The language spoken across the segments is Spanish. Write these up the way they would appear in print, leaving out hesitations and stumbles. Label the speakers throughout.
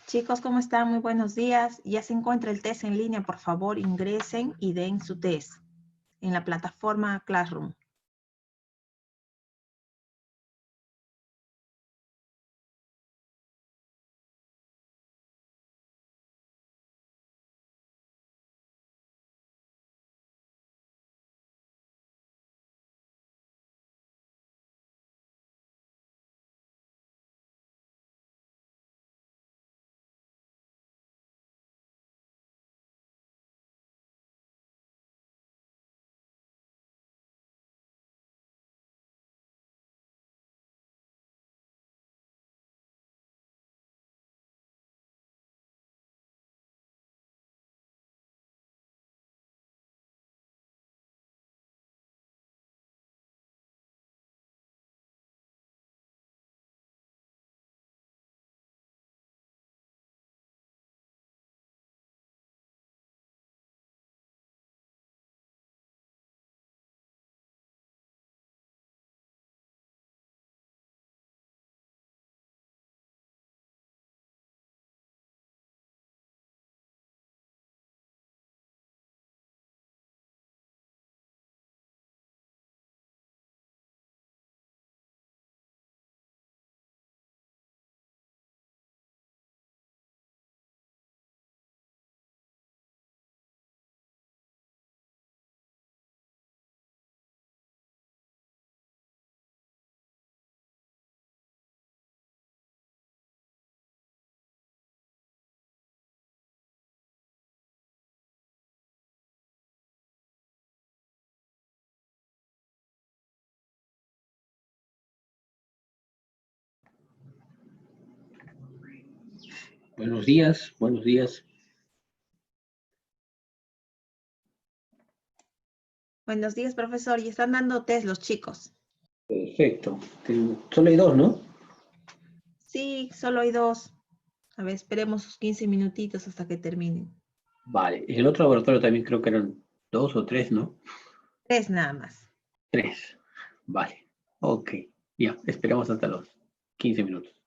Speaker 1: Chicos, ¿cómo están? Muy buenos días. Ya se encuentra el test en línea. Por favor, ingresen y den su test en la plataforma Classroom.
Speaker 2: Buenos días, buenos días.
Speaker 1: Buenos días, profesor. Y están dando test los chicos.
Speaker 2: Perfecto. Solo hay dos, ¿no?
Speaker 1: Sí, solo hay dos. A ver, esperemos sus 15 minutitos hasta que terminen.
Speaker 2: Vale. En el otro laboratorio también creo que eran dos o tres, ¿no?
Speaker 1: Tres nada más.
Speaker 2: Tres. Vale. Ok. Ya, esperamos hasta los 15 minutos.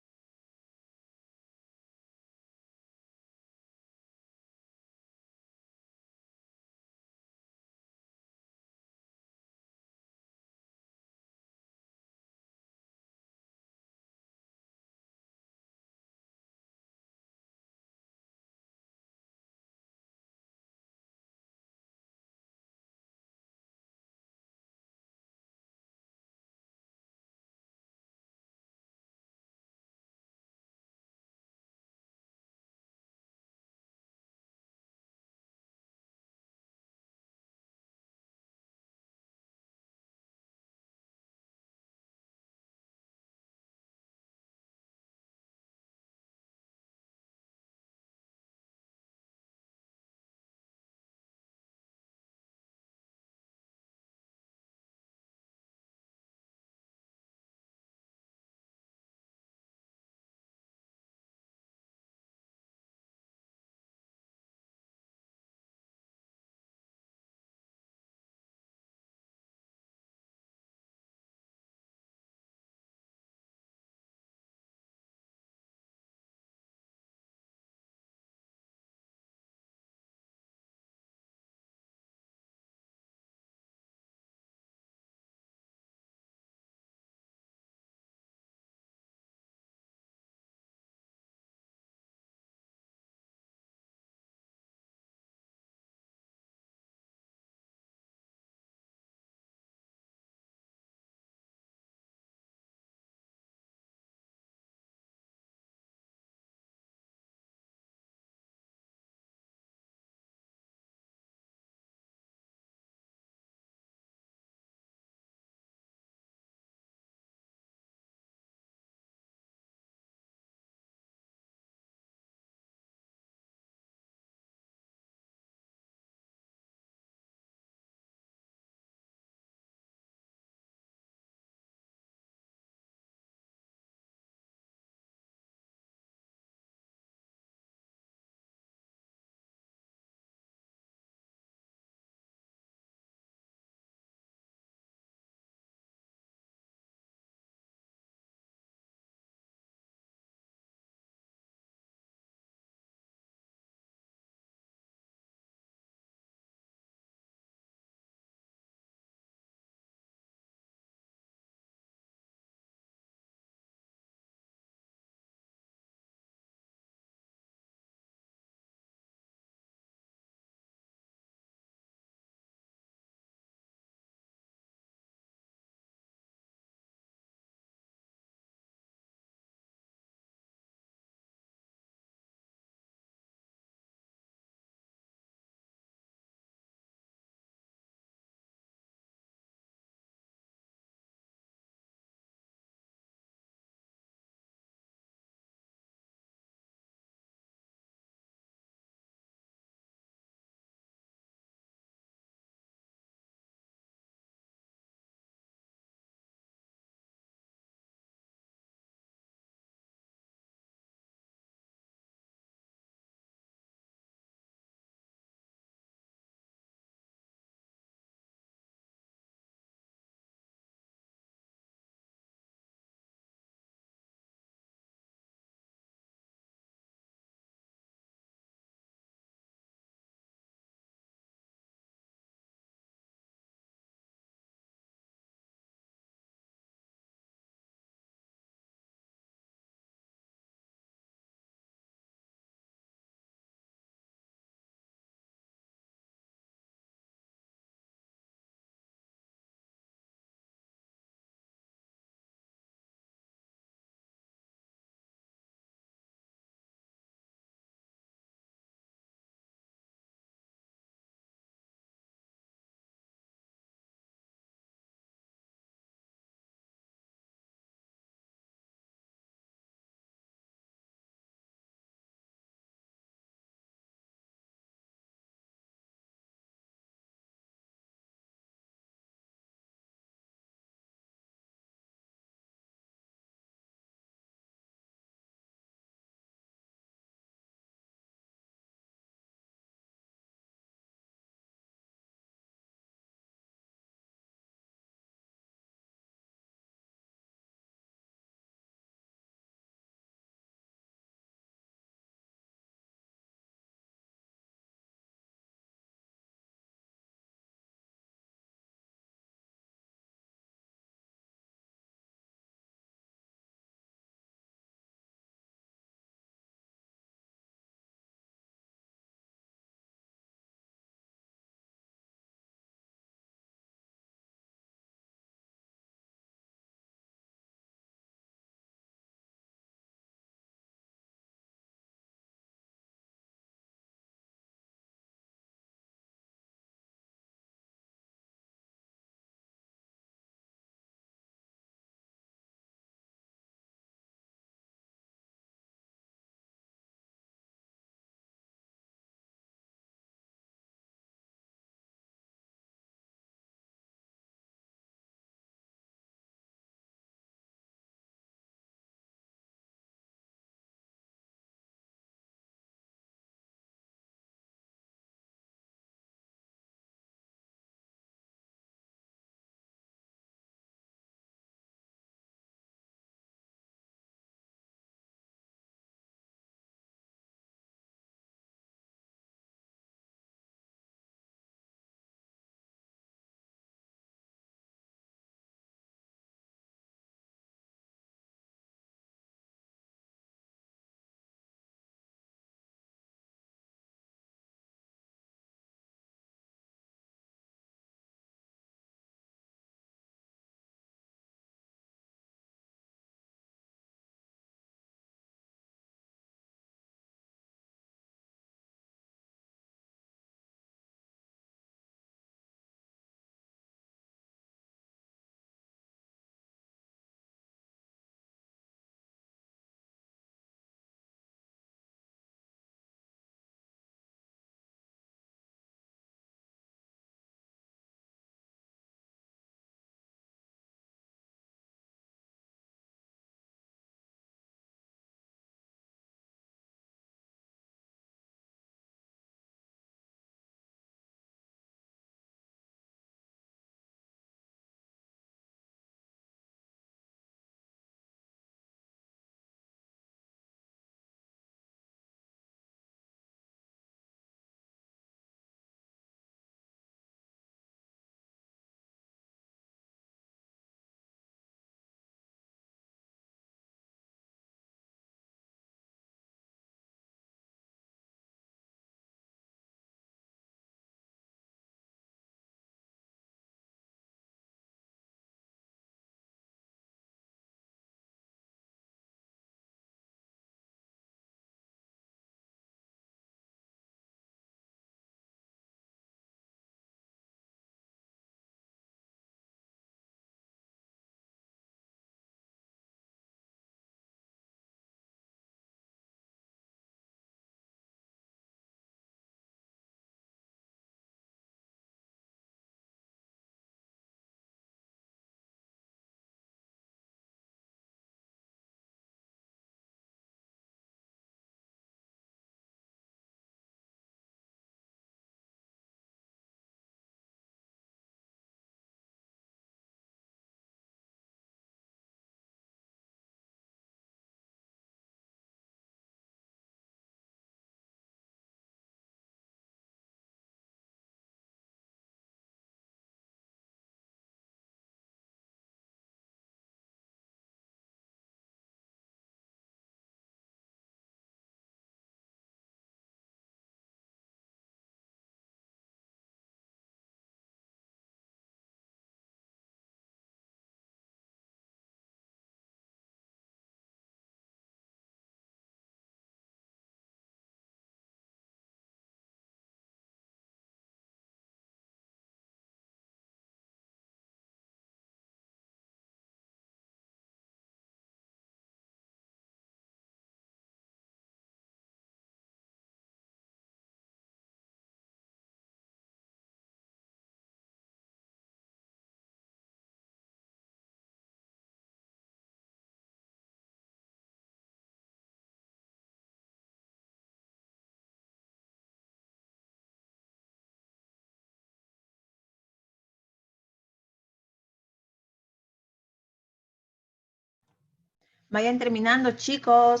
Speaker 1: Vayan terminando, chicos.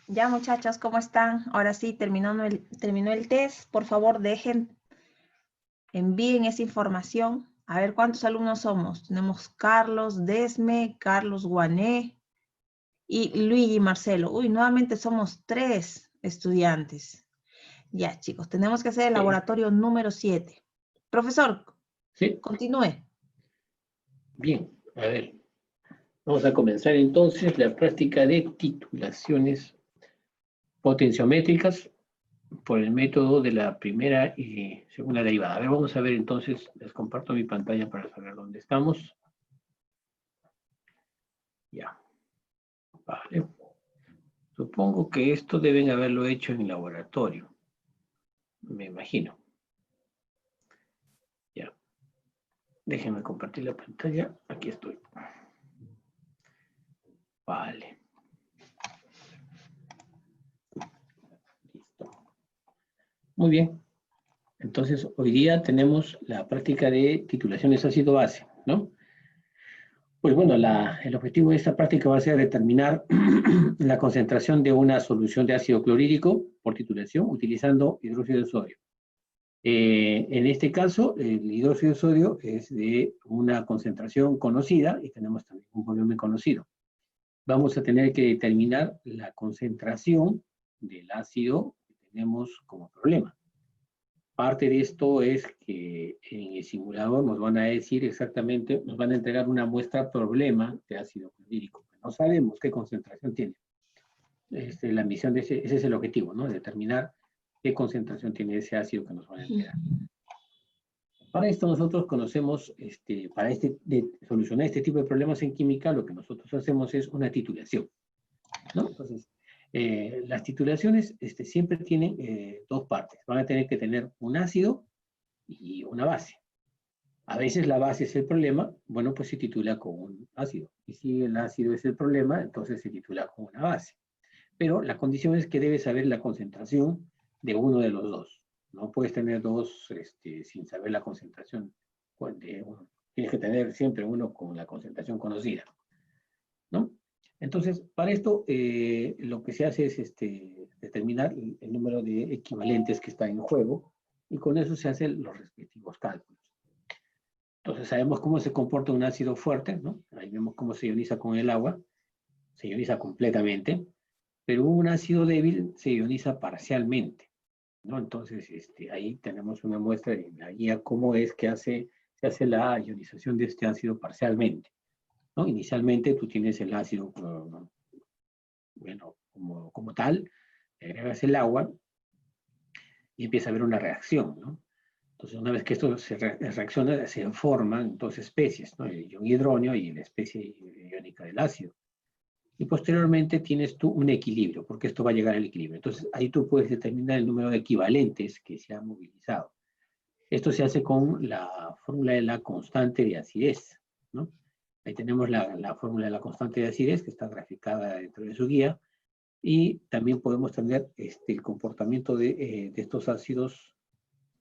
Speaker 1: Ya, muchachos, ¿cómo están? Ahora sí, terminó el test. Por favor, envíen esa información. A ver cuántos alumnos somos. Tenemos Carlos Desme, Carlos Guané y Luigi Marcelo. Uy, nuevamente somos 3 estudiantes. Ya, chicos, tenemos que hacer el laboratorio número 7. Profesor,
Speaker 2: Sí,
Speaker 1: continúe.
Speaker 2: bien, a ver. Vamos a comenzar entonces la práctica de titulaciones potenciométricas por el método de la primera y segunda derivada. A ver, vamos a ver entonces, les comparto mi pantalla para saber dónde estamos. Ya, vale. Supongo que esto deben haberlo hecho en el laboratorio. Me imagino. Ya. Déjenme compartir la pantalla. Aquí estoy. Vale. Listo. Muy bien. Entonces, hoy día tenemos la práctica de titulaciones ácido base, ¿no? Pues bueno, el objetivo de esta práctica va a ser determinar la concentración de una solución de ácido clorhídrico por titulación utilizando hidróxido de sodio. En este caso, el hidróxido de sodio es de una concentración conocida y tenemos también un volumen conocido. Vamos a tener que determinar la concentración del ácido que tenemos como problema. Parte de esto es que en el simulador nos van a decir exactamente, nos van a entregar una muestra problema de ácido clorhídrico. No sabemos qué concentración tiene. La misión de ese es el objetivo, ¿no? Determinar qué concentración tiene ese ácido que nos van a entregar. Para esto nosotros conocemos, para solucionar este tipo de problemas en química, lo que nosotros hacemos es una titulación, ¿no? Entonces, las titulaciones siempre tienen dos partes. Van a tener que tener un ácido y una base. A veces la base es el problema, bueno, pues se titula con un ácido. Y si el ácido es el problema, entonces se titula con una base. Pero la condición es que debes saber la concentración de uno de los dos. No puedes tener dos sin saber la concentración de uno. Tienes que tener siempre uno con la concentración conocida, ¿no? Entonces, para esto, lo que se hace es determinar el número de equivalentes que está en juego, y con eso se hacen los respectivos cálculos. Entonces, sabemos cómo se comporta un ácido fuerte, ¿no? Ahí vemos cómo se ioniza con el agua, se ioniza completamente, pero un ácido débil se ioniza parcialmente, ¿no? Entonces, ahí tenemos una muestra en la guía cómo es que se hace la ionización de este ácido parcialmente, ¿no? Inicialmente tú tienes el ácido, bueno, como tal, agregas el agua y empieza a haber una reacción, ¿no? Entonces, una vez que esto se reacciona, se forman dos especies, ¿no? El ion hidronio y la especie iónica del ácido. Y posteriormente tienes tú un equilibrio, porque esto va a llegar al equilibrio. Entonces, ahí tú puedes determinar el número de equivalentes que se han movilizado. Esto se hace con la fórmula de la constante de acidez, ¿no? Ahí tenemos la fórmula de la constante de acidez, que está graficada dentro de su guía, y también podemos tener el comportamiento de estos ácidos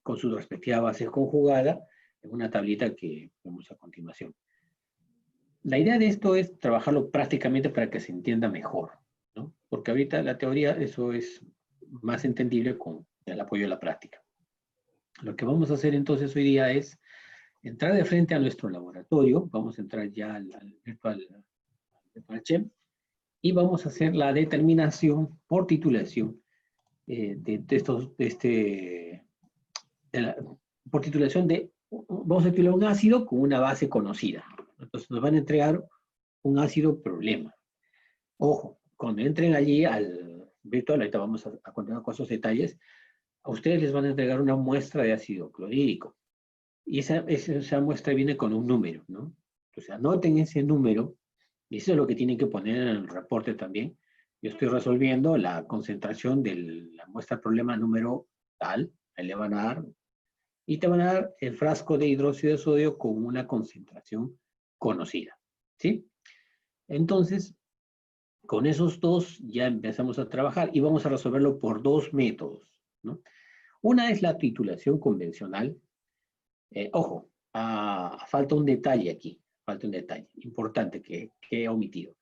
Speaker 2: con su respectiva base conjugada en una tablita que vemos a continuación. La idea de esto es trabajarlo prácticamente para que se entienda mejor, ¿no? Porque ahorita la teoría, eso es más entendible con el apoyo de la práctica. Lo que vamos a hacer entonces hoy día es entrar de frente a nuestro laboratorio, vamos a entrar ya al virtual Chem, y vamos a hacer la determinación por titulación por titulación vamos a titular un ácido con una base conocida. Entonces nos van a entregar un ácido problema. Ojo, cuando entren allí al virtual, ahorita vamos a continuar con esos detalles, a ustedes les van a entregar una muestra de ácido clorhídrico. Y esa muestra viene con un número, ¿no? Entonces anoten ese número, y eso es lo que tienen que poner en el reporte también. Yo estoy resolviendo la concentración de la muestra problema número tal, ahí le van a dar, y te van a dar el frasco de hidróxido de sodio con una concentración conocida, ¿sí? Entonces, con esos dos ya empezamos a trabajar y vamos a resolverlo por dos métodos, ¿no? Una es la titulación convencional. Ojo, falta un detalle aquí, falta un detalle importante que he omitido.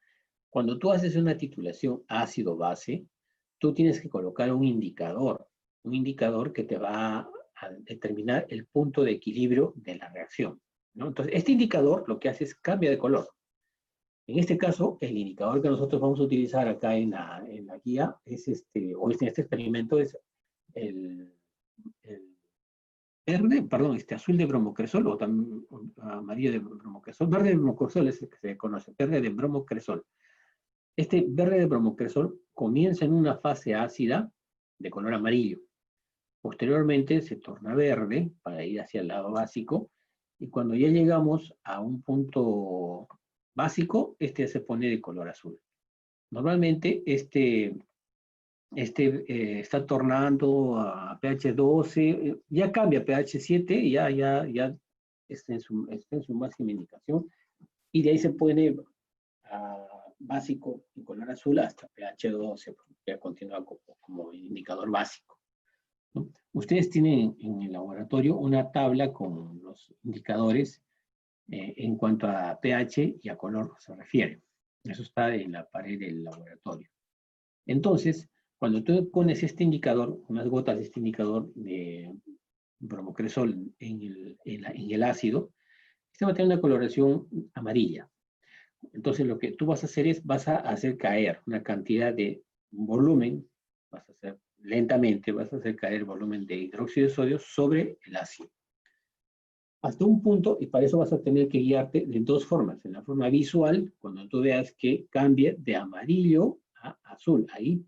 Speaker 2: Cuando tú haces una titulación ácido-base, tú tienes que colocar un indicador que te va a determinar el punto de equilibrio de la reacción, ¿no? Entonces, este indicador lo que hace es cambia de color. En este caso, el indicador que nosotros vamos a utilizar acá en la guía es o en este experimento es el verde, perdón, azul de bromocresol o también amarillo de bromocresol. Verde de bromocresol es el que se conoce, verde de bromocresol. Este verde de bromocresol comienza en una fase ácida de color amarillo. Posteriormente se torna verde para ir hacia el lado básico, y cuando ya llegamos a un punto básico, se pone de color azul. Normalmente está tornando a pH 12, ya cambia a pH 7 y ya está en su máxima indicación, y de ahí se pone básico en color azul hasta pH 12, que continúa como indicador básico, ¿no? Ustedes tienen en el laboratorio una tabla con los indicadores en cuanto a pH y a color se refiere. Eso está en la pared del laboratorio. Entonces, cuando tú pones este indicador, unas gotas de este indicador de bromocresol en el ácido, este va a tener una coloración amarilla. Entonces, lo que tú vas a hacer es, vas a hacer caer una cantidad de volumen, lentamente vas a hacer caer volumen de hidróxido de sodio sobre el ácido. Hasta un punto, y para eso vas a tener que guiarte de dos formas. En la forma visual, cuando tú veas que cambie de amarillo a azul, ahí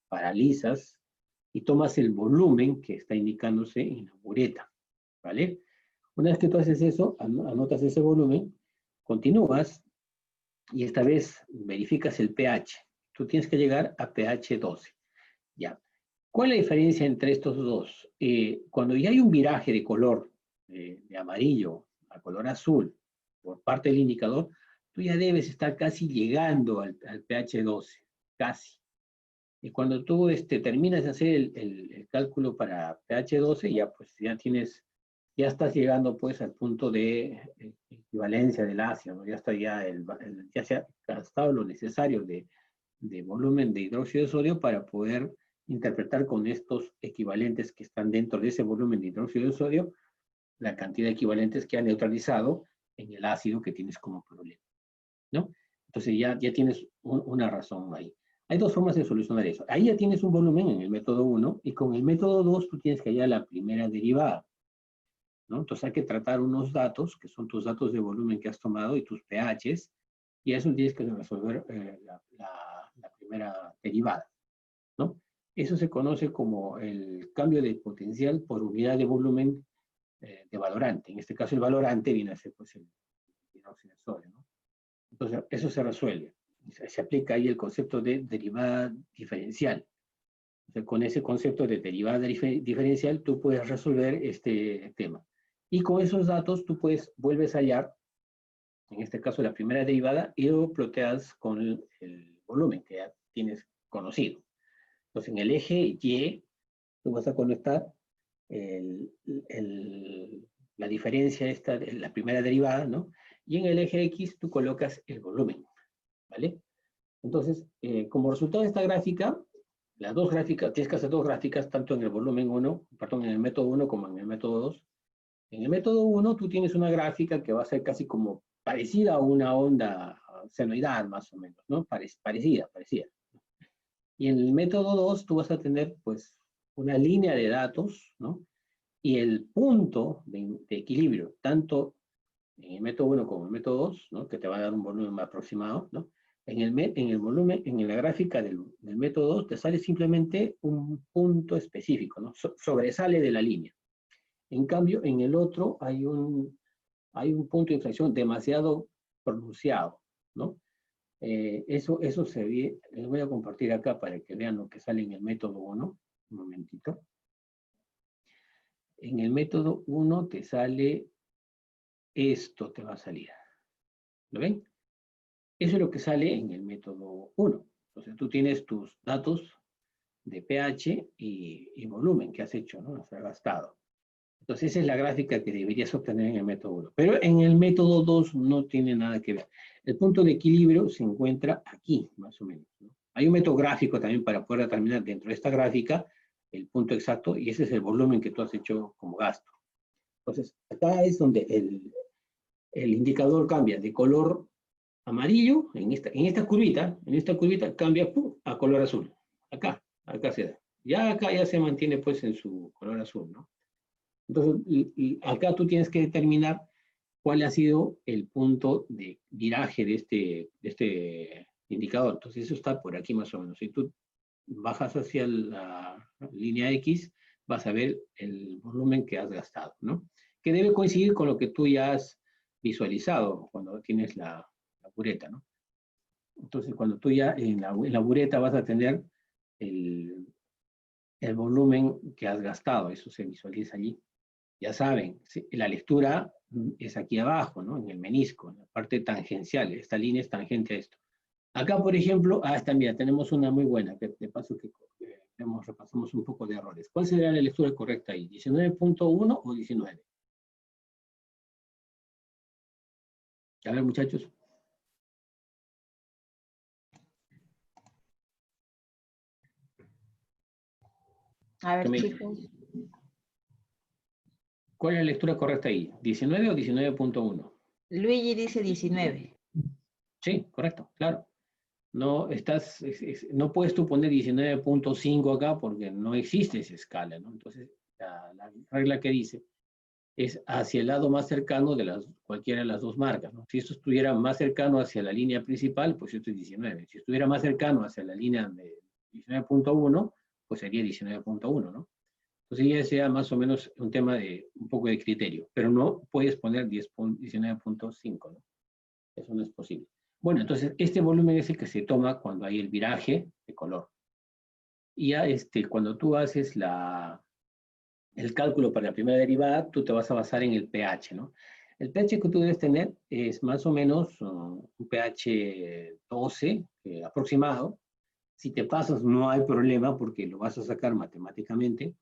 Speaker 2: paralizas, y tomas el volumen que está indicándose en la bureta, ¿vale? Una vez que tú haces eso, anotas ese volumen, continúas y esta vez verificas el pH. Tú tienes que llegar a pH 12. Ya. ¿Cuál es la diferencia entre estos dos? Cuando ya hay un viraje de color de amarillo a color azul por parte del indicador, tú ya debes estar casi llegando al pH 12, casi. Y cuando tú terminas de hacer el cálculo para pH 12, ya pues ya estás llegando pues al punto de equivalencia del ácido, ¿no? Ya está ya se ha gastado lo necesario de volumen de hidróxido de sodio para poder interpretar con estos equivalentes que están dentro de ese volumen de hidróxido de sodio la cantidad de equivalentes que ha neutralizado en el ácido que tienes como problema, ¿no? Entonces ya tienes una razón ahí. Hay dos formas de solucionar eso. Ahí ya tienes un volumen en el método 1 y con el método 2 tú tienes que hallar la primera derivada, ¿no? Entonces hay que tratar unos datos, que son tus datos de volumen que has tomado y tus pHs, y eso tienes que resolver la primera derivada, ¿no? Eso se conoce como el cambio de potencial por unidad de volumen de valorante. En este caso el valorante viene a ser pues el hidróxido de sodio, ¿no? Entonces eso se resuelve. Se aplica ahí el concepto de derivada diferencial. O sea, con ese concepto de derivada diferencial tú puedes resolver este tema. Y con esos datos tú vuelves a hallar, en este caso la primera derivada, y lo ploteas con el volumen que ya tienes conocido. Entonces en el eje Y tú vas a conectar la diferencia esta, la primera derivada, ¿no? Y en el eje X tú colocas el volumen, ¿vale? Entonces, como resultado de esta gráfica, las dos gráficas, tienes que hacer dos gráficas, tanto en el volumen 1, perdón, en el método 1 como en el método 2. En el método 1 tú tienes una gráfica que va a ser casi como parecida a una onda senoidal, más o menos, ¿no? Parecida. Y en el método 2 tú vas a tener, pues, una línea de datos, ¿no? Y el punto de equilibrio, tanto en el método 1 como en el método 2, ¿no? Que te va a dar un volumen aproximado, ¿no? En el volumen, en la gráfica del método 2, te sale simplemente un punto específico, ¿no? Sobresale de la línea. En cambio, en el otro hay un punto de inflexión demasiado pronunciado, ¿no? Eso se ve, les voy a compartir acá para que vean lo que sale en el método 1. Un momentito. En el método 1 te sale esto, te va a salir. ¿Lo ven? Eso es lo que sale en el método 1. Entonces tú tienes tus datos de pH y volumen que has hecho, ¿no? Has gastado. Entonces esa es la gráfica que deberías obtener en el método 1. Pero en el método 2 no tiene nada que ver. El punto de equilibrio se encuentra aquí, más o menos, ¿no? Hay un método gráfico también para poder determinar dentro de esta gráfica el punto exacto, y ese es el volumen que tú has hecho como gasto. Entonces, acá es donde el indicador cambia de color amarillo, en esta curvita cambia a color azul. Acá se da. Ya acá ya se mantiene pues en su color azul, ¿no? Entonces, y acá tú tienes que determinar cuál ha sido el punto de viraje de este indicador. Entonces, eso está por aquí más o menos. Si tú bajas hacia la línea X, vas a ver el volumen que has gastado, ¿no? Que debe coincidir con lo que tú ya has visualizado cuando tienes la bureta, ¿no? Entonces, cuando tú ya en la bureta vas a tener el volumen que has gastado, eso se visualiza allí. Ya saben, la lectura es aquí abajo, ¿no? En el menisco, en la parte tangencial. Esta línea es tangente a esto. Acá, por ejemplo, esta, mira, tenemos una muy buena, que de paso que repasamos un poco de errores. ¿Cuál sería la lectura correcta ahí? ¿19.1 o 19? A ver, muchachos.
Speaker 1: A ver, chicos.
Speaker 2: ¿Cuál es la lectura correcta ahí? ¿19 o 19.1?
Speaker 1: Luigi dice 19.
Speaker 2: Sí, correcto, claro. No, no puedes tú poner 19.5 acá porque no existe esa escala, ¿no? Entonces, la regla que dice es hacia el lado más cercano de cualquiera de las dos marcas, ¿no? Si esto estuviera más cercano hacia la línea principal, pues esto es 19. Si estuviera más cercano hacia la línea de 19.1, pues sería 19.1, ¿no? Entonces ya sea más o menos un tema de un poco de criterio, pero no puedes poner 19.5, ¿no? Eso no es posible. Bueno, entonces este volumen es el que se toma cuando hay el viraje de color. Y ya cuando tú haces el cálculo para la primera derivada, tú te vas a basar en el pH, ¿no? El pH que tú debes tener es más o menos un pH 12 aproximado. Si te pasas no hay problema porque lo vas a sacar matemáticamente.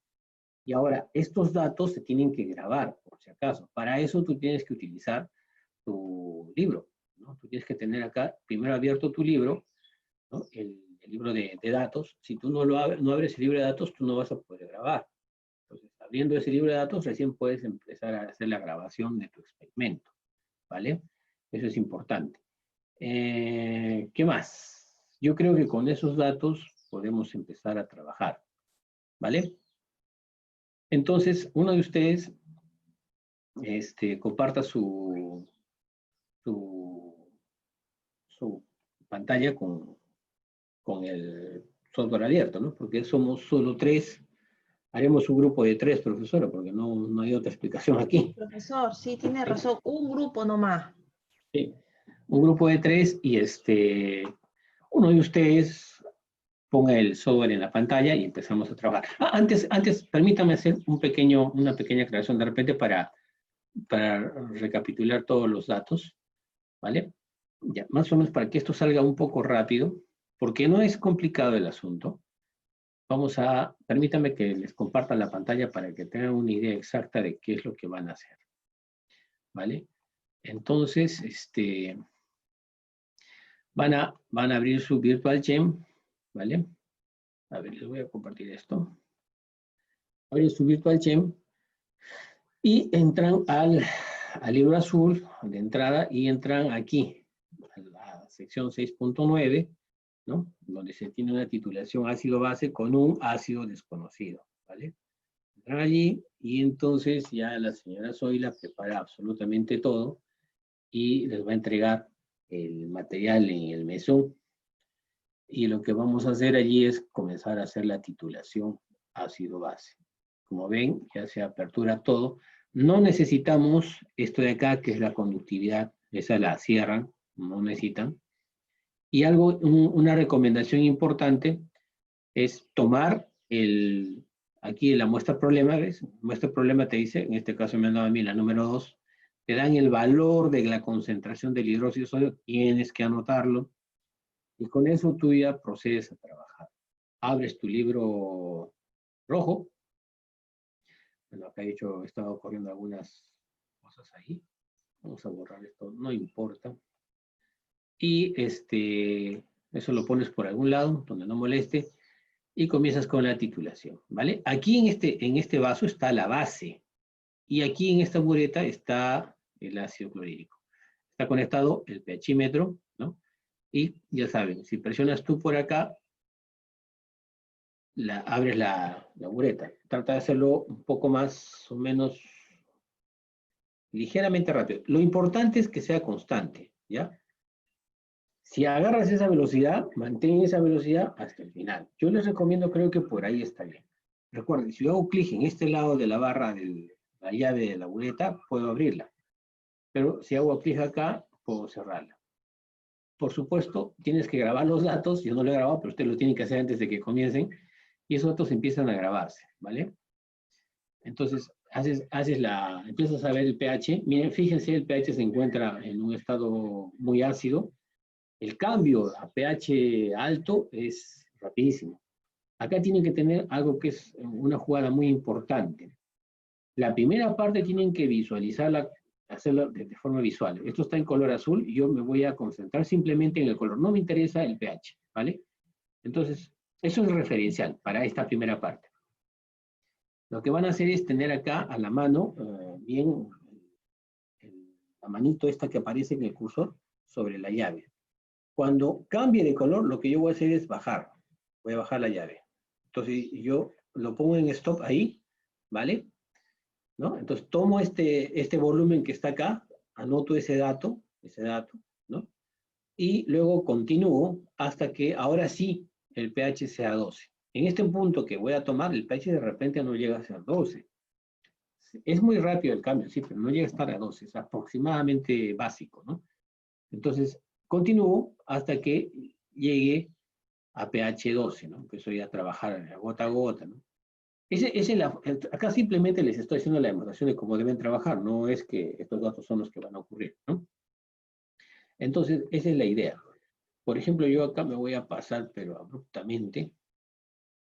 Speaker 2: Y ahora, estos datos se tienen que grabar, por si acaso. Para eso tú tienes que utilizar tu libro, ¿no? Tú tienes que tener acá, primero abierto tu libro, ¿no? El libro de datos. Si tú no abres el libro de datos, tú no vas a poder grabar. Entonces, abriendo ese libro de datos, recién puedes empezar a hacer la grabación de tu experimento, ¿vale? Eso es importante. ¿Qué más? Yo creo que con esos datos podemos empezar a trabajar, ¿vale? Entonces, uno de ustedes comparta su pantalla con el software abierto, ¿no? Porque somos solo 3. Haremos un grupo de 3, profesora, porque no hay otra explicación aquí.
Speaker 1: Profesor, sí, tiene razón. Un grupo nomás.
Speaker 2: Sí. Un grupo de 3 y uno de ustedes ponga el software en la pantalla y empezamos a trabajar. Antes, permítame hacer una pequeña aclaración de repente para recapitular todos los datos, ¿vale? Ya, más o menos para que esto salga un poco rápido, porque no es complicado el asunto. Permítame que les comparta la pantalla para que tengan una idea exacta de qué es lo que van a hacer, ¿vale? Entonces, van a abrir su VirtualGem, ¿vale? A ver, les voy a compartir esto. Abren su VirtualGem y entran al libro azul de entrada y entran aquí, a la sección 6.9, ¿no? Donde se tiene una titulación ácido-base con un ácido desconocido, ¿vale? Entran allí y entonces ya la señora Zoila prepara absolutamente todo y les va a entregar el material en el mesón. Y lo que vamos a hacer allí es comenzar a hacer la titulación ácido-base. Como ven, ya se apertura todo. No necesitamos esto de acá, que es la conductividad, esa la cierran, no necesitan. Y una recomendación importante es tomar aquí la muestra problema, ¿ves? Muestra problema te dice, en este caso me han dado a mí la número 2, te dan el valor de la concentración del hidróxido de sodio, tienes que anotarlo, y con eso tú ya procedes a trabajar. Abres tu libro rojo. Bueno, acá he estado corriendo algunas cosas ahí. Vamos a borrar esto, no importa. Y eso lo pones por algún lado, donde no moleste, y comienzas con la titulación, ¿vale? Aquí en este vaso está la base, y aquí en esta bureta está el ácido clorhídrico. Está conectado el pHímetro, ¿no? Y ya saben, si presionas tú por acá, abres la bureta. Trata de hacerlo un poco más o menos ligeramente rápido. Lo importante es que sea constante, ¿ya? Si agarras esa velocidad, mantén esa velocidad hasta el final. Yo les recomiendo, creo que por ahí está bien. Recuerden, si yo hago clic en este lado de la barra de la llave de la bureta, puedo abrirla. Pero si hago clic acá, puedo cerrarla. Por supuesto, tienes que grabar los datos. Yo no lo he grabado, pero ustedes lo tienen que hacer antes de que comiencen. Y esos datos empiezan a grabarse, ¿vale? Entonces, empiezas a ver el pH. Miren, fíjense, el pH se encuentra en un estado muy ácido. El cambio a pH alto es rapidísimo. Acá tienen que tener algo que es una jugada muy importante. La primera parte tienen que visualizarla, hacerla de forma visual. Esto está en color azul y yo me voy a concentrar simplemente en el color. No me interesa el pH, ¿vale? Entonces, eso es referencial para esta primera parte. Lo que van a hacer es tener acá a la mano, bien, la manito esta que aparece en el cursor sobre la llave. Cuando cambie de color, lo que yo voy a hacer es bajar. Voy a bajar la llave. Entonces yo lo pongo en stop ahí, ¿vale? ¿No? Entonces tomo este volumen que está acá, anoto ese dato, ¿no? Y luego continúo hasta que ahora sí el pH sea 12. En este punto que voy a tomar, el pH de repente no llega a ser 12. Es muy rápido el cambio, sí, pero no llega a estar a 12, es aproximadamente básico, ¿no? Entonces, continúo hasta que llegue a pH 12, ¿no? Empiezo ya a trabajar gota a gota, ¿no? Acá simplemente les estoy haciendo la demostración de cómo deben trabajar, no es que estos datos son los que van a ocurrir, ¿no? Entonces, esa es la idea. Por ejemplo, yo acá me voy a pasar, pero abruptamente,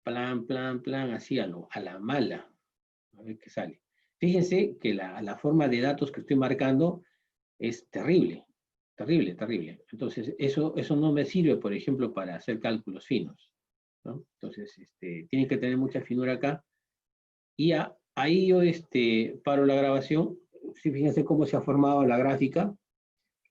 Speaker 2: plan, plan, plan, así a la mala, a ver qué sale. Fíjense que la forma de datos que estoy marcando es terrible, terrible, terrible. Entonces, eso no me sirve, por ejemplo, para hacer cálculos finos, ¿no? Entonces, tienen que tener mucha finura acá. Y ahí yo paro la grabación. Sí, fíjense cómo se ha formado la gráfica.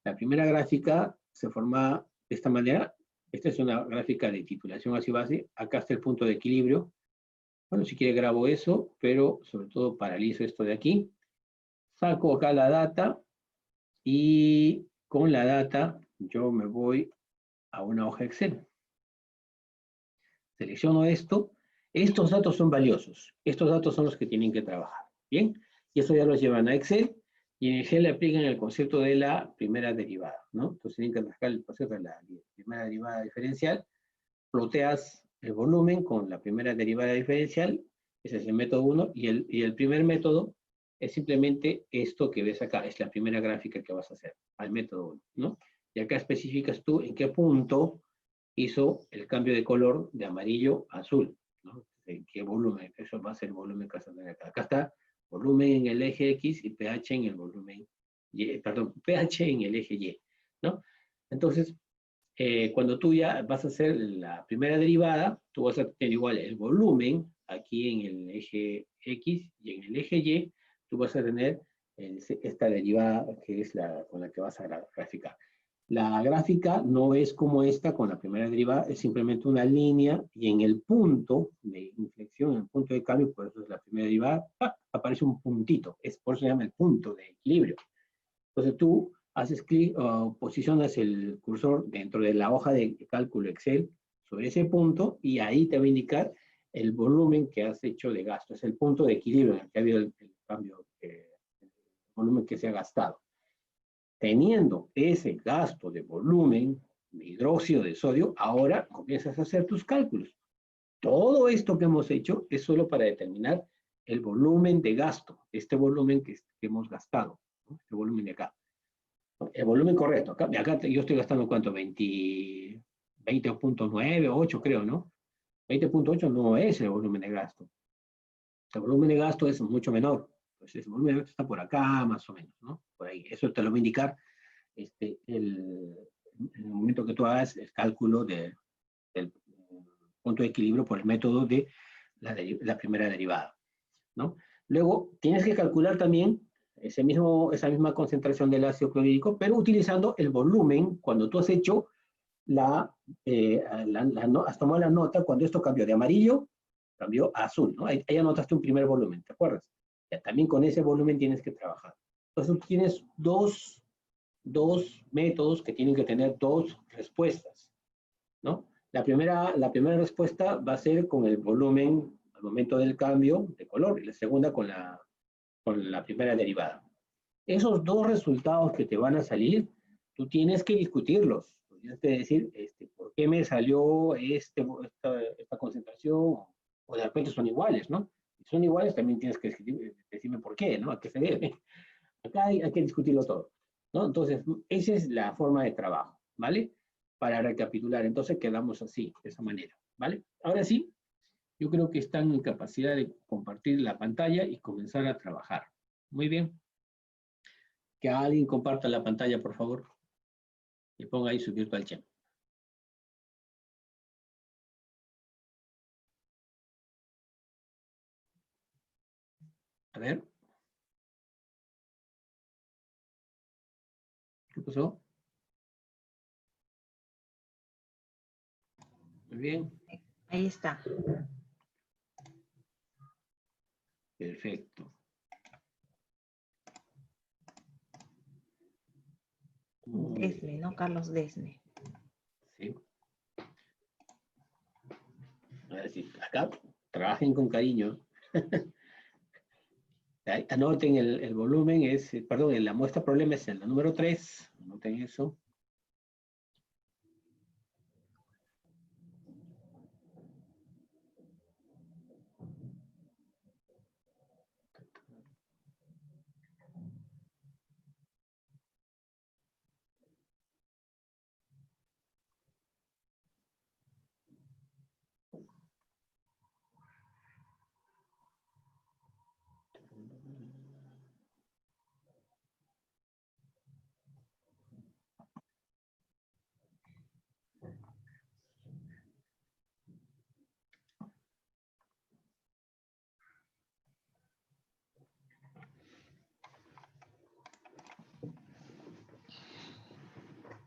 Speaker 2: La primera gráfica se forma de esta manera. Esta es una gráfica de titulación así base. Acá está el punto de equilibrio. Bueno, si quiere grabo eso, pero sobre todo paralizo esto de aquí. Saco acá la data y con la data yo me voy a una hoja Excel. Selecciono esto. Estos datos son valiosos. Estos datos son los que tienen que trabajar. Bien, y eso ya los llevan a Excel. Y en Excel le aplican el concepto de la primera derivada, ¿no? Entonces tienen que trabajar el concepto de la primera derivada diferencial. Ploteas el volumen con la primera derivada diferencial. Ese es el método 1. Y el primer método es simplemente esto que ves acá. Es la primera gráfica que vas a hacer al método 1, ¿no? Y acá especificas tú en qué punto hizo el cambio de color de amarillo a azul, ¿no? ¿En qué volumen? Eso va a ser el volumen que vas a tener acá. Acá está volumen en el eje X y pH en el volumen Y, perdón, pH en el eje Y, ¿no? Entonces, cuando tú ya vas a hacer la primera derivada, tú vas a tener igual el volumen aquí en el eje X y en el eje Y, tú vas a tener esta derivada que es la con la que vas a graficar. La gráfica no es como esta con la primera derivada, es simplemente una línea y en el punto de inflexión, en el punto de cambio, por eso es la primera derivada, aparece un puntito, por eso se llama el punto de equilibrio. Entonces tú haces clic o posicionas el cursor dentro de la hoja de cálculo Excel sobre ese punto y ahí te va a indicar el volumen que has hecho de gasto. Es el punto de equilibrio en el que ha habido el cambio, el volumen que se ha gastado. Teniendo ese gasto de volumen de hidróxido de sodio, ahora comienzas a hacer tus cálculos. Todo esto que hemos hecho es solo para determinar el volumen de gasto, este volumen que hemos gastado, ¿no? Este volumen de acá. El volumen correcto. Acá yo estoy gastando ¿cuánto? 20.9, 8 creo, ¿no? 20.8 no es el volumen de gasto. El volumen de gasto es mucho menor. Entonces, el volumen de gasto está por acá, más o menos, ¿no? Por ahí. Eso te lo va a indicar en el momento que tú hagas el cálculo del punto de equilibrio por el método de la primera derivada, ¿no? Luego, tienes que calcular también esa misma concentración del ácido clorhídrico, pero utilizando el volumen cuando tú has hecho has tomado la nota cuando esto cambió de amarillo, cambió a azul, ¿no? Ahí anotaste un primer volumen, ¿te acuerdas? Ya, también con ese volumen tienes que trabajar. Entonces tú tienes dos métodos que tienen que tener dos respuestas, ¿no? La primera respuesta va a ser con el volumen al momento del cambio de color y la segunda con la primera derivada. Esos dos resultados que te van a salir, tú tienes que discutirlos. Tienes que decir, ¿por qué me salió esta concentración? O de repente son iguales, ¿no? Si son iguales, también tienes que decirme por qué, ¿no? ¿A qué se debe? Acá hay que discutirlo todo, ¿no? Entonces, esa es la forma de trabajo, ¿vale? Para recapitular, entonces quedamos así, de esa manera, ¿vale? Ahora sí, yo creo que están en capacidad de compartir la pantalla y comenzar a trabajar. Muy bien. Que alguien comparta la pantalla, por favor, y ponga ahí su virtual chat. A ver. ¿Qué pasó? Muy bien.
Speaker 1: Ahí está.
Speaker 2: Perfecto.
Speaker 1: Desme, ¿no? Carlos Desme.
Speaker 2: Sí. A ver decir, acá trabajen con cariño. Anoten el volumen, perdón, la muestra problema es la número 3. Anoten eso.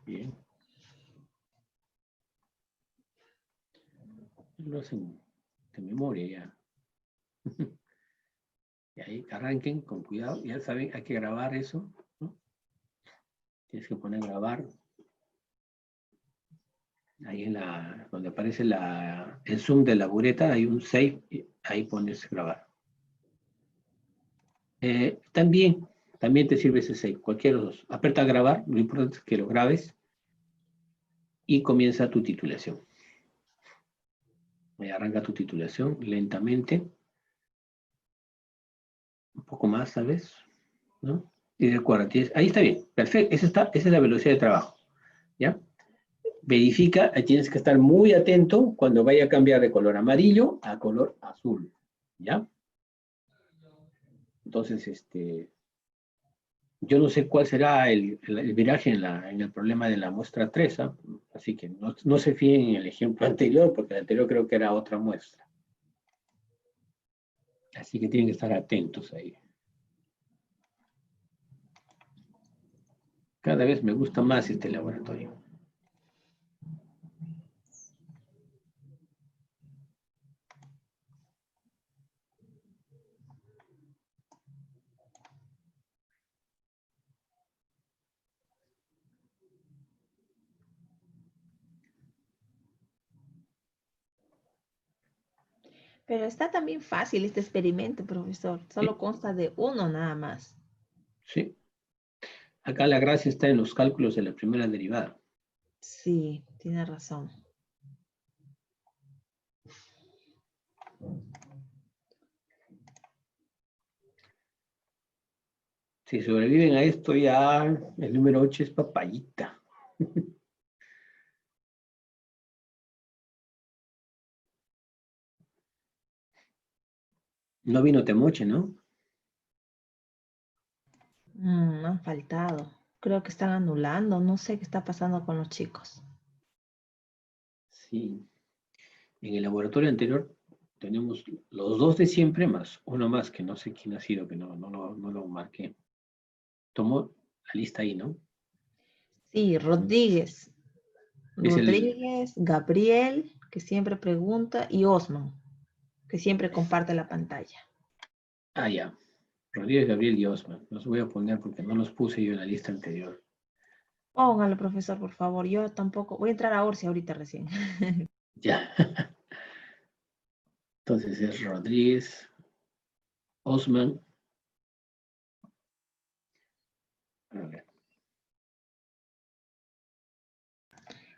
Speaker 2: Bien. Lo hacen de memoria ya. Y ahí arranquen con cuidado. Ya saben, hay que grabar eso, ¿no? Tienes que poner grabar. Ahí donde aparece el zoom de la bureta, hay un save, ahí pones grabar. También te sirve ese save, cualquiera de los dos. Aprieta grabar, lo importante es que lo grabes y comienza tu titulación. Arranca tu titulación lentamente. Un poco más, ¿sabes? ¿No? Y recuerda, ahí está bien, perfecto, esa es la velocidad de trabajo, ¿ya? Verifica, tienes que estar muy atento cuando vaya a cambiar de color amarillo a color azul, ¿ya? Entonces, yo no sé cuál será el viraje en el problema de la muestra 3, ¿eh? Así que no se fíen en el ejemplo anterior, porque el anterior creo que era otra muestra. Así que tienen que estar atentos ahí. Cada vez me gusta más este laboratorio.
Speaker 1: Pero está también fácil este experimento, profesor. Solo
Speaker 2: Sí,
Speaker 1: consta de uno nada más.
Speaker 2: sí. Acá la gracia está en los cálculos de la primera derivada.
Speaker 1: Sí, tiene razón.
Speaker 2: Si sobreviven a esto, ya el número 8 es papayita. No vino Temoche, ¿no?
Speaker 1: Han faltado. Creo que están anulando. No sé qué está pasando con los chicos.
Speaker 2: Sí. En el laboratorio anterior tenemos los dos de siempre más uno más que no sé quién ha sido, que no lo marqué. Tomó la lista ahí, ¿no?
Speaker 1: Sí, Rodríguez.
Speaker 2: Es
Speaker 1: Rodríguez, Gabriel, que siempre pregunta, y Osman, que siempre comparte la pantalla.
Speaker 2: ya. Rodríguez, Gabriel y Osman. Los voy a poner porque no los puse yo en la lista anterior.
Speaker 1: Póngalo, profesor, por favor. Yo tampoco. Voy a entrar a Orsi ahorita recién.
Speaker 2: Ya. Entonces es Rodríguez, Osman. A ver,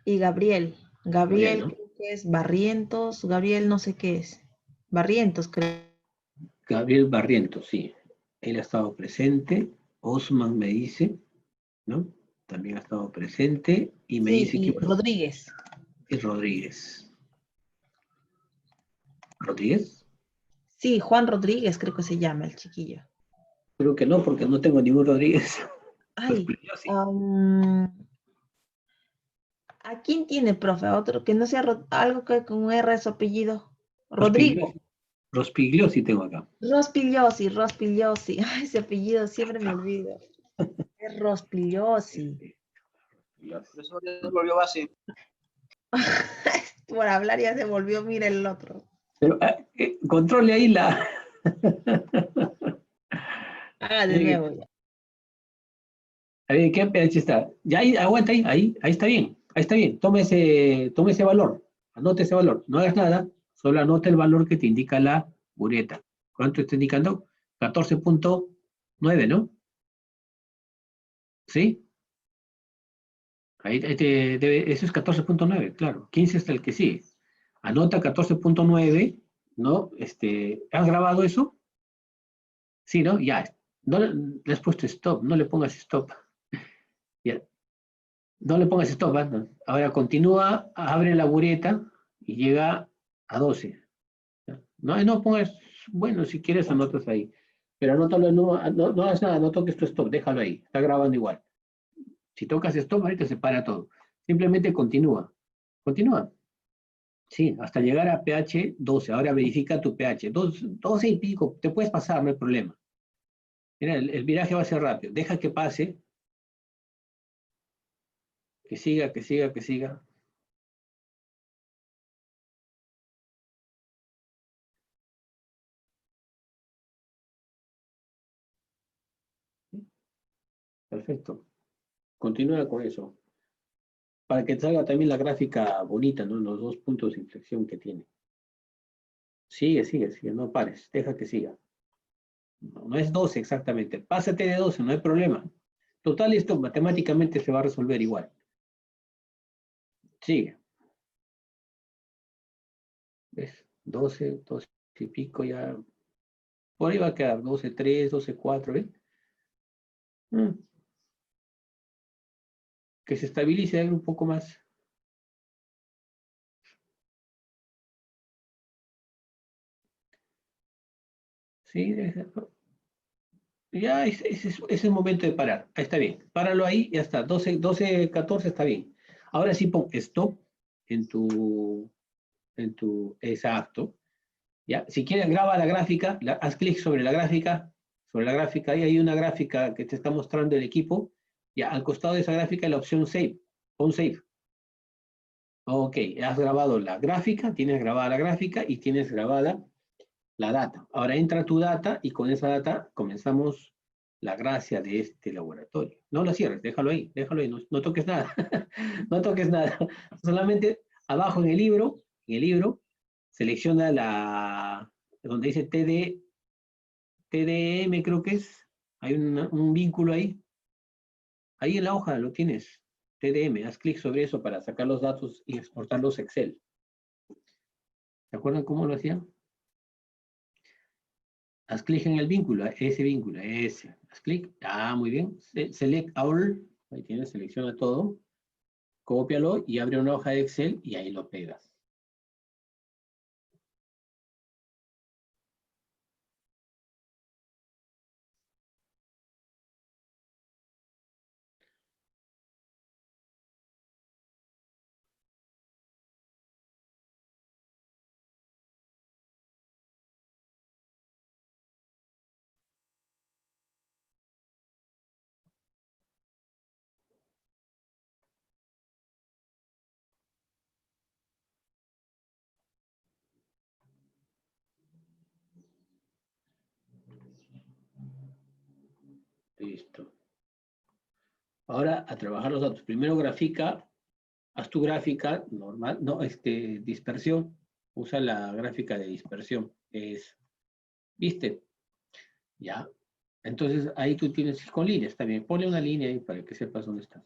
Speaker 1: Y Gabriel.
Speaker 2: Gabriel,
Speaker 1: Gabriel
Speaker 2: ¿no?
Speaker 1: creo que es Barrientos. Gabriel no sé qué es. Barrientos, creo.
Speaker 2: Gabriel Barrientos, sí. Él ha estado presente. Osman me dice, ¿no? También ha estado presente. Y me
Speaker 1: Sí,
Speaker 2: dice que
Speaker 1: y Rodríguez.
Speaker 2: es Rodríguez. ¿Rodríguez?
Speaker 1: Sí, Juan Rodríguez creo que se llama el chiquillo.
Speaker 2: Creo que no, porque no tengo ningún Rodríguez.
Speaker 1: Ay,
Speaker 2: Yo sí.
Speaker 1: ¿a quién tiene, profe? ¿A otro que no sea algo que con R es su apellido? Rodrigo.
Speaker 2: Rospigliosi. Rospigliosi tengo acá.
Speaker 1: Rospigliosi, Rospigliosi. Ay, ese apellido siempre me olvido. Es Rospigliosi.
Speaker 2: Profesor, ya se volvió base.
Speaker 1: Por hablar ya se volvió, mira el otro.
Speaker 2: Pero controle ahí la.
Speaker 1: Ah, de nuevo ya.
Speaker 2: A ver, ¿qué pH está? Ya ahí, aguanta ahí está bien. Ahí está bien. Tome ese valor. Anote ese valor. No hagas nada. Solo anota el valor que te indica la bureta. ¿Cuánto está indicando? 14.9, ¿no? ¿Sí? Eso es 14.9, claro. 15 es el que sigue. Anota 14.9, ¿no? ¿Has grabado eso? Sí, ¿no? Ya. No le has puesto stop, no le pongas stop. Ya. No le pongas stop, ¿eh? No. Ahora continúa, abre la bureta y llega a 12. No, no pongas, bueno, si quieres anotas ahí. Pero anótalo, no hagas nada, no toques tu stop, déjalo ahí. Está grabando igual. Si tocas stop, ahorita se para todo. Simplemente continúa. Continúa. Sí, hasta llegar a pH 12. Ahora verifica tu pH. 12 y pico, te puedes pasar, no hay problema. Mira, el viraje va a ser rápido. Deja que pase. Que siga, que siga, que siga. Perfecto. Continúa con eso. Para que te salga también la gráfica bonita, ¿no? Los dos puntos de inflexión que tiene. Sigue, sigue, sigue. No pares. Deja que siga. No es 12 exactamente. Pásate de 12, no hay problema. Total, esto matemáticamente se va a resolver igual. Sigue. ¿Ves? 12, 12 y pico ya. Por ahí va a quedar 12.3, 12.4, ¿ves? Que se estabilice un poco más. Sí, ya es el momento de parar. Ahí está bien. Páralo ahí, ya está. 12, 14 está bien. Ahora sí pon stop en tu exacto. ¿Ya? Si quieres, graba la gráfica, haz clic sobre la gráfica, ahí hay una gráfica que te está mostrando el equipo. Ya, al costado de esa gráfica hay la opción Save. Pon Save. Ok, has grabado la gráfica, tienes grabada la gráfica y tienes grabada la data. Ahora entra tu data y con esa data comenzamos la gracia de este laboratorio. No lo cierres, déjalo ahí, no, no toques nada. No toques nada. Solamente abajo en el libro, selecciona donde dice TDM creo que es, hay un vínculo ahí. Ahí en la hoja lo tienes, TDM, haz clic sobre eso para sacar los datos y exportarlos a Excel. ¿Se acuerdan cómo lo hacían? Haz clic en el vínculo, ese. Haz clic, muy bien. Select all, ahí tienes, selecciona todo. Cópialo y abre una hoja de Excel y ahí lo pegas. Listo. Ahora a trabajar los datos. Primero grafica, haz tu gráfica normal, no, dispersión. Usa la gráfica de dispersión. ¿Viste? Ya. Entonces ahí tú tienes con líneas, está bien. Ponle una línea ahí para que sepas dónde estás.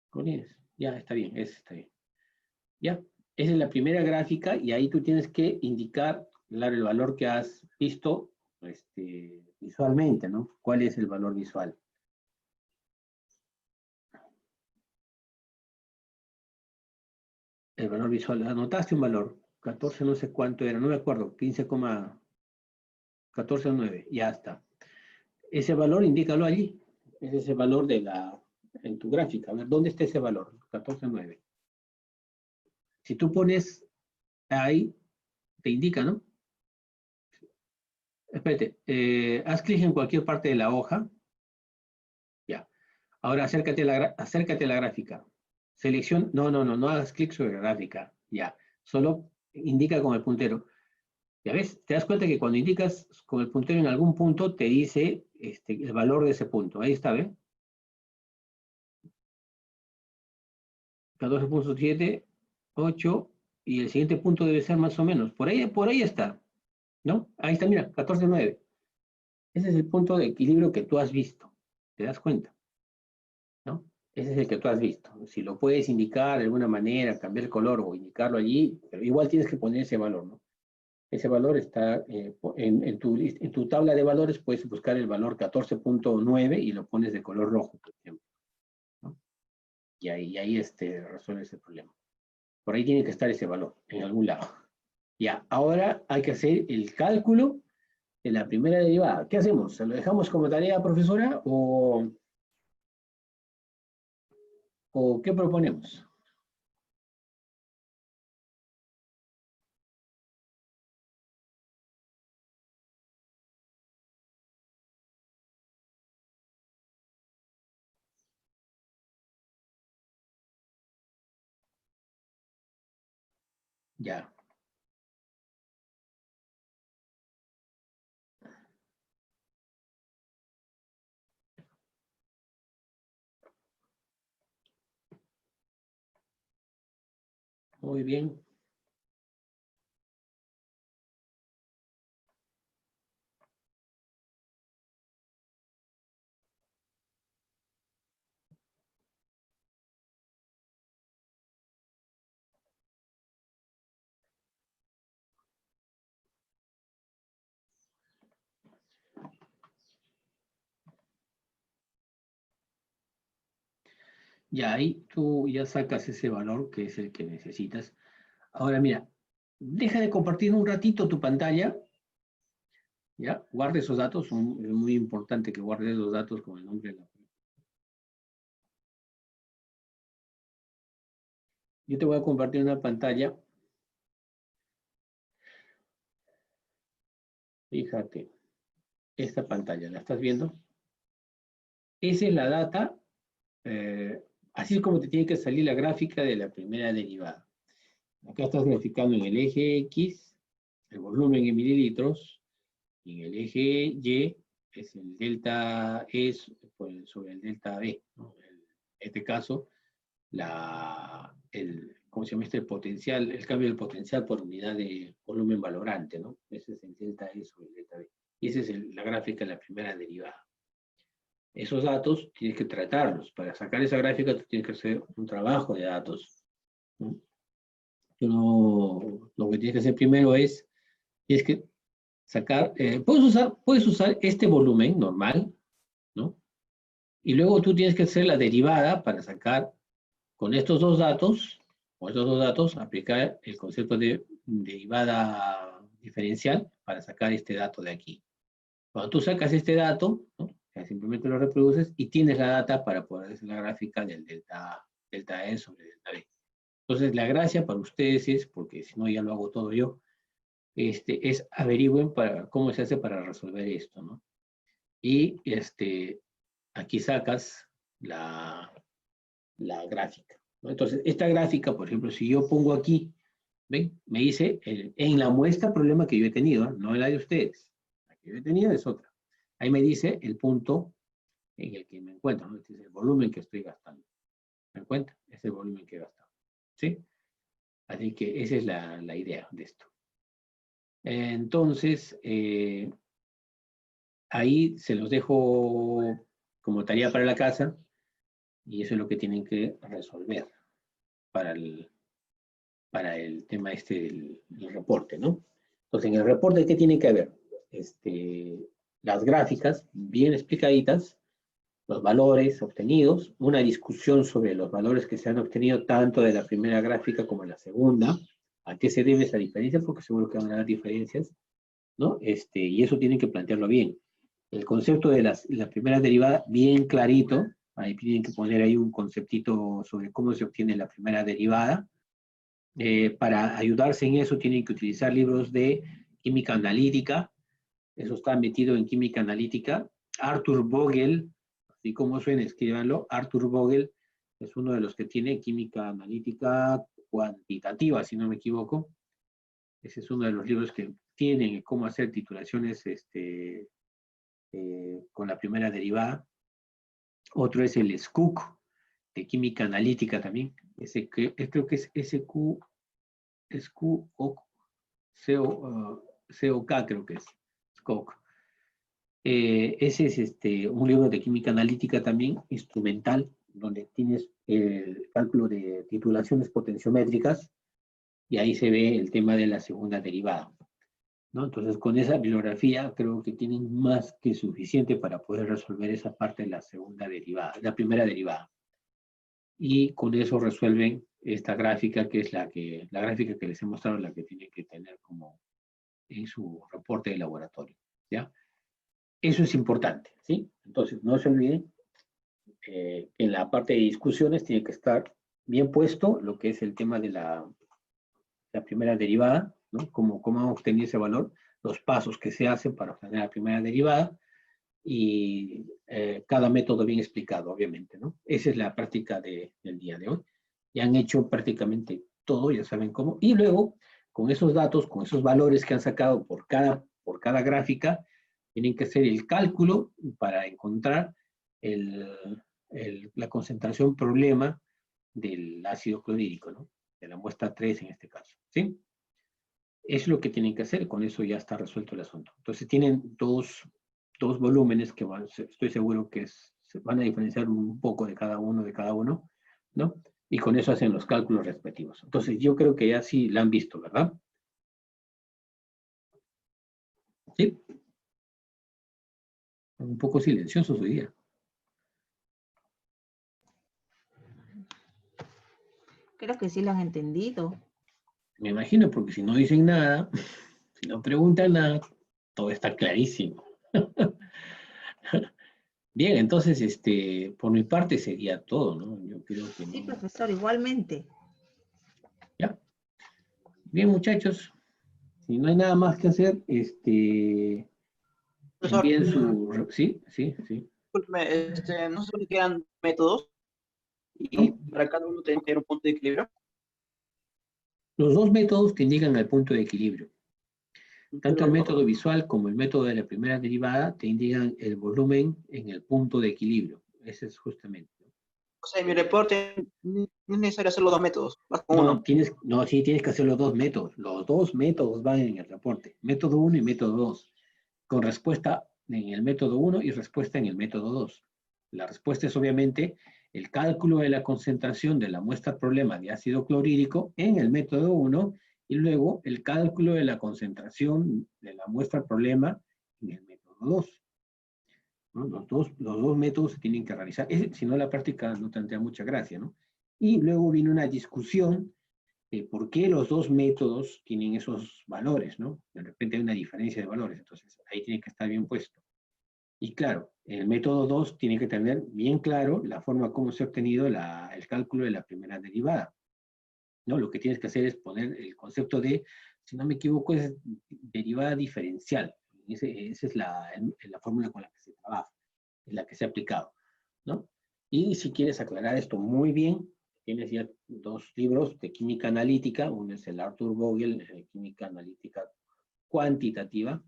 Speaker 2: Con líneas. Ya, está bien, ese está bien. Ya. Esa es la primera gráfica y ahí tú tienes que indicar, claro, el valor que has visto visualmente, ¿no? ¿Cuál es el valor visual? El valor visual, anotaste un valor, 14 no sé cuánto era, no me acuerdo, 15,14 o 9, ya está. Ese valor, indícalo allí, es ese valor en tu gráfica, a ver, ¿dónde está ese valor? 14,9. Si tú pones ahí, te indica, ¿no? Espérate, haz clic en cualquier parte de la hoja, ya. Ahora acércate a la gráfica. No hagas clic sobre la gráfica, ya. Solo indica con el puntero. Ya ves, te das cuenta que cuando indicas con el puntero en algún punto, te dice el valor de ese punto. Ahí está, ¿ves? 14.7, 8, y el siguiente punto debe ser más o menos. Por ahí está, ¿no? Ahí está, mira, 14,9. Ese es el punto de equilibrio que tú has visto. ¿Te das cuenta? ¿No? Ese es el que tú has visto. Si lo puedes indicar de alguna manera, cambiar el color o indicarlo allí, pero igual tienes que poner ese valor, ¿no? Ese valor está en tu tabla de valores, puedes buscar el valor 14,9 y lo pones de color rojo, por ejemplo, ¿no? Y ahí resuelves el problema. Por ahí tiene que estar ese valor, en algún lado. Ya, ahora hay que hacer el cálculo de la primera derivada. ¿Qué hacemos? ¿Se lo dejamos como tarea, profesora? ¿O qué proponemos? Ya. Muy bien. Ya ahí tú ya sacas ese valor que es el que necesitas. Ahora mira, deja de compartir un ratito tu pantalla. Ya, guarde esos datos. Es muy importante que guardes los datos con el nombre de la... Yo te voy a compartir una pantalla. Fíjate, esta pantalla, ¿la estás viendo? Esa es la data, así es como te tiene que salir la gráfica de la primera derivada. Acá estás graficando en el eje X, el volumen en mililitros, y en el eje Y es el delta E sobre el delta B, ¿no? En este caso, ¿cómo se llama este? El potencial, el cambio del potencial por unidad de volumen valorante, ¿no? Ese es el delta E sobre el delta B. Y esa es la gráfica de la primera derivada. Esos datos tienes que tratarlos. Para sacar esa gráfica tú tienes que hacer un trabajo de datos, ¿no? Lo que tienes que hacer primero es que sacar, puedes usar este volumen normal, ¿no? Y luego tú tienes que hacer la derivada para sacar con estos dos datos, aplicar el concepto de derivada diferencial para sacar este dato de aquí. Cuando tú sacas este dato, ¿no? Simplemente lo reproduces y tienes la data para poder hacer la gráfica del delta E sobre delta B. Entonces, la gracia para ustedes es, porque si no ya lo hago todo yo, es averigüen cómo se hace para resolver esto, ¿no? Y aquí sacas la gráfica, ¿no? Entonces, esta gráfica, por ejemplo, si yo pongo aquí, ¿ven? Me dice, en la muestra problema que yo he tenido, no en la de ustedes. La que yo he tenido es otra. Ahí me dice el punto en el que me encuentro, ¿no? Este es el volumen que estoy gastando. ¿Me encuentro? Es el volumen que he gastado. ¿Sí? Así que esa es la idea de esto. Entonces, ahí se los dejo como tarea para la casa y eso es lo que tienen que resolver para el tema del reporte, ¿no? Entonces, en el reporte, ¿qué tiene que haber? Las gráficas bien explicaditas, los valores obtenidos, una discusión sobre los valores que se han obtenido tanto de la primera gráfica como de la segunda, a qué se debe esa diferencia, porque seguro que van a haber diferencias, ¿no? Y eso tienen que plantearlo bien. El concepto de la primera derivada, bien clarito, ahí tienen que poner ahí un conceptito sobre cómo se obtiene la primera derivada. Para ayudarse en eso tienen que utilizar libros de química analítica, eso está metido en química analítica. Arthur Vogel, así como suena, escríbanlo, Arthur Vogel es uno de los que tiene química analítica cuantitativa, si no me equivoco. Ese es uno de los libros que tienen cómo hacer titulaciones con la primera derivada. Otro es el SCOOC, de química analítica también. Creo que es SQL, COK creo que es. COK. Ese es un libro de química analítica también, instrumental, donde tienes el cálculo de titulaciones potenciométricas, y ahí se ve el tema de la segunda derivada, ¿no? Entonces, con esa bibliografía creo que tienen más que suficiente para poder resolver esa parte de la segunda derivada, la primera derivada. Y con eso resuelven esta gráfica, que es la gráfica que les he mostrado, la que tienen que tener como en su reporte de laboratorio, ¿ya? Eso es importante, ¿sí? Entonces, no se olviden, en la parte de discusiones tiene que estar bien puesto lo que es el tema de la primera derivada, ¿no? Cómo obtener ese valor, los pasos que se hacen para obtener la primera derivada, y cada método bien explicado, obviamente, ¿no? Esa es la práctica del día de hoy. Ya han hecho prácticamente todo, ya saben cómo, y luego, con esos datos, con esos valores que han sacado por cada gráfica, tienen que hacer el cálculo para encontrar la concentración problema del ácido clorhídrico, ¿no? De la muestra 3 en este caso, ¿sí? Es lo que tienen que hacer, con eso ya está resuelto el asunto. Entonces tienen dos volúmenes que estoy seguro que se van a diferenciar un poco de cada uno, ¿no? Y con eso hacen los cálculos respectivos. Entonces yo creo que ya sí la han visto, ¿verdad? Sí. Un poco silencioso hoy día.
Speaker 1: Creo que sí lo han entendido.
Speaker 2: Me imagino, porque si no dicen nada, si no preguntan nada, todo está clarísimo. Bien, entonces, por mi parte sería todo, ¿no? Yo creo que
Speaker 1: Sí,
Speaker 2: no.
Speaker 1: profesor, igualmente.
Speaker 2: ¿Ya? Bien, muchachos, si no hay nada más que hacer,
Speaker 3: Profesor,
Speaker 2: envíen su... Sí.
Speaker 3: discúlpeme, no sé si quedan métodos y para cada uno tenemos que tener un punto de equilibrio.
Speaker 2: Los dos métodos te indican al punto de equilibrio. Tanto el método visual como el método de la primera derivada te indican el volumen en el punto de equilibrio. Ese es justamente.
Speaker 3: O sea, en mi reporte no es necesario hacer los dos métodos, más con uno.
Speaker 2: Sí, tienes que hacer los dos métodos. Los dos métodos van en el reporte. Método 1 y método 2. Con respuesta en el método 1 y respuesta en el método 2. La respuesta es obviamente el cálculo de la concentración de la muestra problema de ácido clorhídrico en el método 1, y luego el cálculo de la concentración de la muestra problema en el método 2. ¿No? Los dos métodos se tienen que realizar, si no la práctica no tendría mucha gracia, ¿no? Y luego viene una discusión de por qué los dos métodos tienen esos valores, ¿no? De repente hay una diferencia de valores, entonces ahí tiene que estar bien puesto. Y claro, el método 2 tiene que tener bien claro la forma como se ha obtenido el cálculo de la primera derivada, ¿no? Lo que tienes que hacer es poner el concepto de, si no me equivoco, es derivada diferencial. Esa es la fórmula con la que se trabaja, en la que se ha aplicado, ¿no? Y si quieres aclarar esto muy bien, tienes ya dos libros de química analítica. Uno es el Arthur Vogel, química analítica cuantitativa,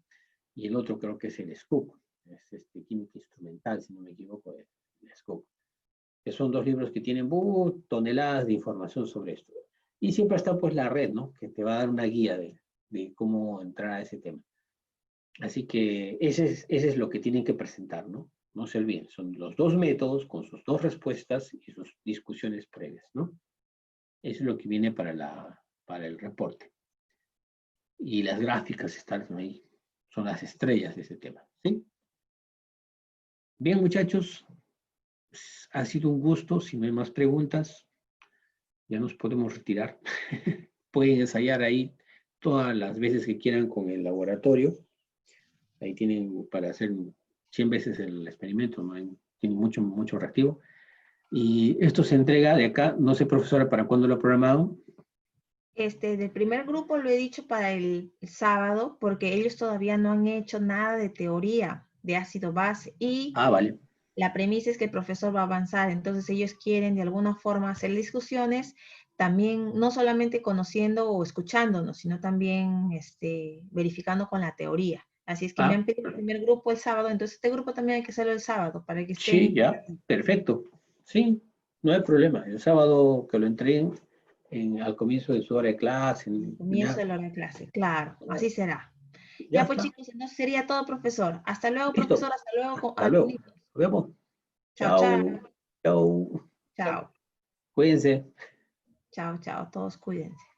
Speaker 2: y el otro creo que es el Scoop, es química instrumental, si no me equivoco, el Scoop. Que son dos libros que tienen toneladas de información sobre esto. Y siempre está pues la red, ¿no? Que te va a dar una guía de cómo entrar a ese tema. Así que ese es lo que tienen que presentar, ¿no? No se olviden, son los dos métodos con sus dos respuestas y sus discusiones previas, ¿no? Eso es lo que viene para el reporte. Y las gráficas están ahí, son las estrellas de ese tema, ¿sí? Bien, muchachos, ha sido un gusto. Si no hay más preguntas, ya nos podemos retirar. Pueden ensayar ahí todas las veces que quieran con el laboratorio. Ahí tienen para hacer 100 veces el experimento, ¿no? Tiene mucho reactivo. Y esto se entrega de acá, no sé, profesora, ¿para cuándo lo ha programado?
Speaker 1: Del primer grupo lo he dicho para el sábado, porque ellos todavía no han hecho nada de teoría de ácido base, y
Speaker 2: Vale.
Speaker 1: la premisa es que el profesor va a avanzar, entonces ellos quieren de alguna forma hacer discusiones, también no solamente conociendo o escuchándonos, sino también verificando con la teoría. Así es que me han pedido el primer grupo el sábado, entonces este grupo también hay que hacerlo el sábado para que estén...
Speaker 2: Sí, ya, perfecto. Sí, no hay problema. El sábado que lo entreguen, al comienzo de su hora de clase.
Speaker 1: Comienzo de la hora de clase, claro, así será.
Speaker 2: Ya
Speaker 1: Ya pues
Speaker 2: está.
Speaker 1: chicos, entonces sería todo, profesor. Hasta luego,
Speaker 2: Listo.
Speaker 1: profesor, hasta luego,
Speaker 2: Hasta luego.
Speaker 1: alumnitos.
Speaker 2: Nos vemos.
Speaker 1: Chao, chao.
Speaker 2: Chao. Chao.
Speaker 1: Chao,
Speaker 2: Cuídense.
Speaker 1: chao, chao, todos cuídense.